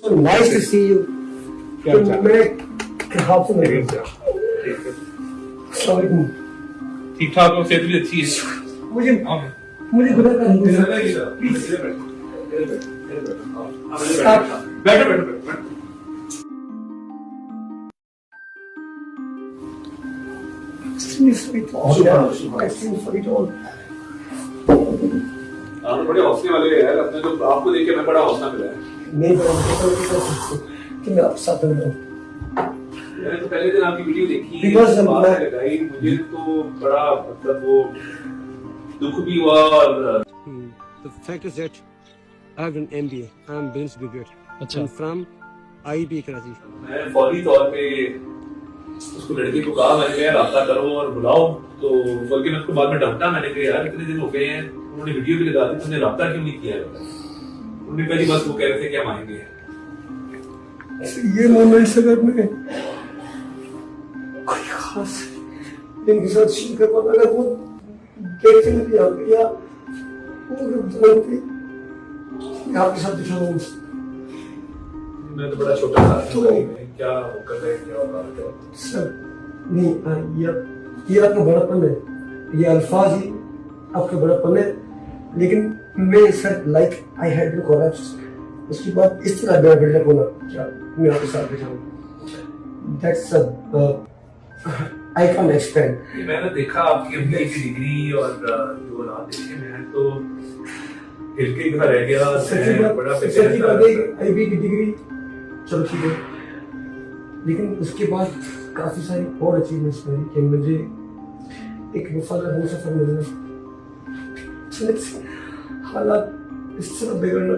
So nice to see you. क्या तो चाल? मैं हाथ से मिल गया। ठीक ठाक हो, सेहत भी अच्छी है। मुझे गुना कर बैठो। आप बड़े हौसले वाले हैं यार, अपने तो आपको देख के मैं बड़ा हौसला मिला है। नहीं कि मैं आपके साथ रहूं। मैंने तो पहले दिन आपकी वीडियो देखी, Because बात लगाई, मुझे तो बड़ा मतलब वो दुख भी हुआ और The fact is that I have an MBA. I am business graduate. अच्छा। I'm from IB Karachi. मैं फौरी तौर पे उसको लड़के को कहा, मैंने कहा राब्ता करो और बुलाओ, तो बल्कि मैं उसको बाद में डांटा, मैंने कहा यार इतने दिन हो गए हैं, उन्होंने वीडियो भी लगा दी, तुमने राब्ता क्यों नहीं किया है? उन्होंने कहा जी बस वो कह रहे थे क्या मांगेंगे। ये मोमेंट्स अगर मैं कोई खास इनके साथ शेयर कर पाता, अगर वो देखते नहीं या वो जानते आपके साथ दिखाऊं। मैं तो बड़ा छोटा था, तो क्या कर रहे हैं, क्या होगा सर नहीं, ये आपका बड़ापन है, ये अल्फाज ही आपका बड़ापन है, लेकिन मैं sir like I had to collapse. उसके बाद इस तरह मेरा बिल्डअप होना, क्या मैं आपके साथ बैठा हूँ, दैट्स आई कैन एक्सप्लेन। मैंने देखा आपकी एमबीए की डिग्री और जो हालात देखे, मैं तो हिल के इधर रह गया। आईबी की डिग्री चलो ठीक है, लेकिन उसके बाद काफी सारी और अचीवमेंट्स करी कि मुझे एक वफादार हमसफर मिलना, हालात इस तरह बिगड़ना